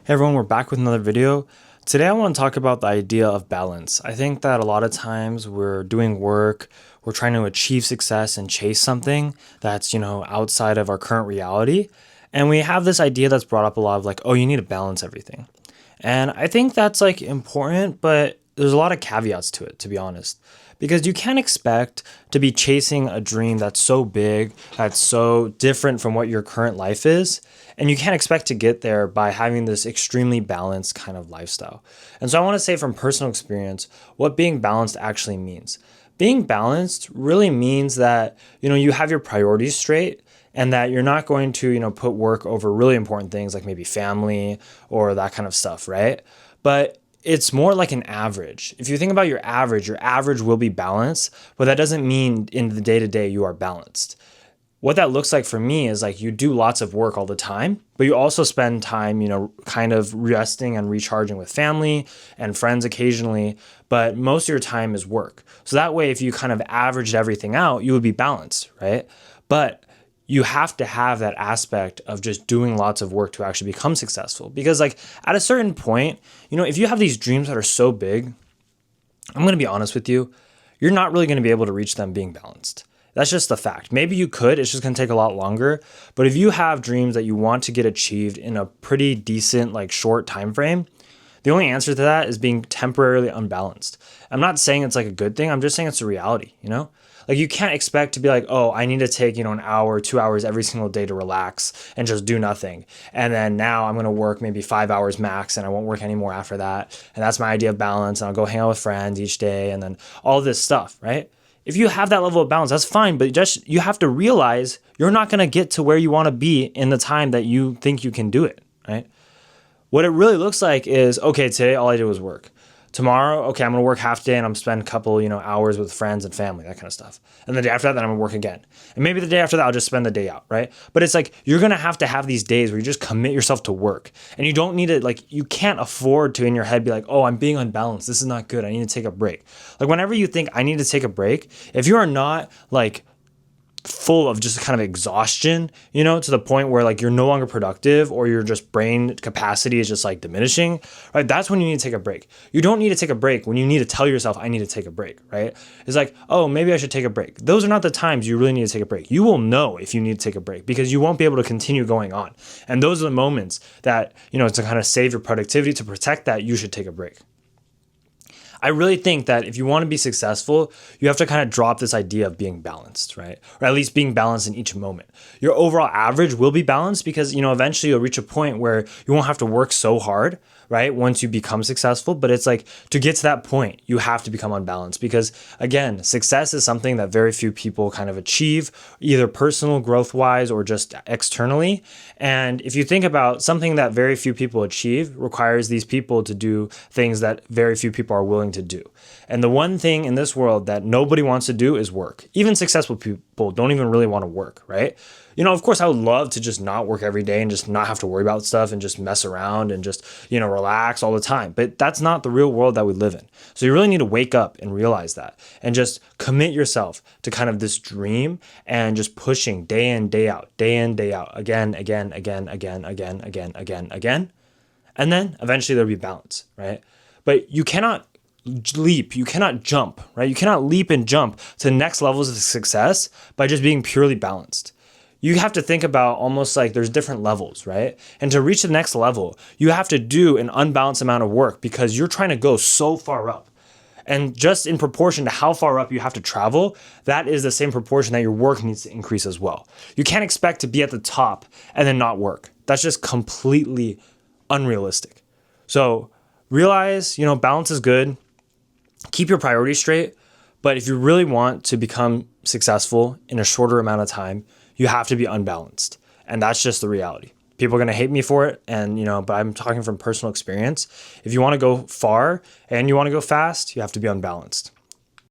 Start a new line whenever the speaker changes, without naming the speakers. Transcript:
Hey everyone, we're back with another video. Today I want to talk about the idea of balance. I think that a lot of times we're doing work, we're trying to achieve success and chase something that's, outside of our current reality. And we have this idea that's brought up a lot of like, oh, you need to balance everything. And I think that's like important, but there's a lot of caveats to it, to be honest. Because you can't expect to be chasing a dream that's so big, that's so different from what your current life is. And you can't expect to get there by having this extremely balanced kind of lifestyle. And so I want to say from personal experience what being balanced actually means. Being balanced really means that, you have your priorities straight and that you're not going to, put work over really important things like maybe family or that kind of stuff, right? But it's more like an average. If you think about your average will be balanced, but that doesn't mean in the day to day you are balanced. What that looks like for me is like you do lots of work all the time, but you also spend time, kind of resting and recharging with family and friends occasionally, but most of your time is work. So that way, if you kind of averaged everything out, you would be balanced, right? But you have to have that aspect of just doing lots of work to actually become successful. Because like at a certain point, if you have these dreams that are so big, I'm going to be honest with you, you're not really going to be able to reach them being balanced. That's just the fact. Maybe you could, it's just going to take a lot longer. But if you have dreams that you want to get achieved in a pretty decent, like short time frame, the only answer to that is being temporarily unbalanced. I'm not saying it's like a good thing. I'm just saying it's a reality, Like you can't expect to be like, oh, I need to take, an hour, 2 hours every single day to relax and just do nothing. And then now I'm going to work maybe 5 hours max and I won't work anymore after that. And that's my idea of balance. And I'll go hang out with friends each day and then all this stuff, right? If you have that level of balance, that's fine, but just you have to realize you're not going to get to where you want to be in the time that you think you can do it, right? What it really looks like is, okay, today all I did was work. Tomorrow, okay, I'm going to work half day and I'm spend a couple, hours with friends and family, that kind of stuff. And the day after that, then I'm going to work again. And maybe the day after that, I'll just spend the day out, right? But it's like, you're going to have these days where you just commit yourself to work. And you don't need to, like, you can't afford to in your head be like, oh, I'm being unbalanced. This is not good. I need to take a break. Like whenever you think I need to take a break, if you are not like full of just kind of exhaustion, to the point where like you're no longer productive or your just brain capacity is just like diminishing, right? That's when you need to take a break. You don't need to take a break when you need to tell yourself, I need to take a break, right? It's like, oh, maybe I should take a break. Those are not the times you really need to take a break. You will know if you need to take a break because you won't be able to continue going on. And those are the moments that, to kind of save your productivity, to protect that, you should take a break. I really think that if you want to be successful, you have to kind of drop this idea of being balanced, right? Or at least being balanced in each moment. Your overall average will be balanced because, eventually you'll reach a point where you won't have to work so hard, right? Once you become successful. But it's like to get to that point, you have to become unbalanced because again, success is something that very few people kind of achieve, either personal growth wise or just externally. And if you think about something that very few people achieve requires these people to do things that very few people are willing to do. And the one thing in this world that nobody wants to do is work. Even successful people don't even really want to work, right? Of course, I would love to just not work every day and just not have to worry about stuff and just mess around and just, relax all the time. But that's not the real world that we live in. So you really need to wake up and realize that and just commit yourself to kind of this dream and just pushing day in, day out, again. And then eventually there'll be balance, right? But you cannot leap, you cannot jump, right? You cannot leap and jump to the next levels of success by just being purely balanced. You have to think about almost like there's different levels, right? And to reach the next level, you have to do an unbalanced amount of work because you're trying to go so far up. And just in proportion to how far up you have to travel, that is the same proportion that your work needs to increase as well. You can't expect to be at the top and then not work. That's just completely unrealistic. So realize, balance is good. Keep your priorities straight. But if you really want to become successful in a shorter amount of time, you have to be unbalanced. And that's just the reality. People are going to hate me for it. And, but I'm talking from personal experience. If you want to go far and you want to go fast, you have to be unbalanced.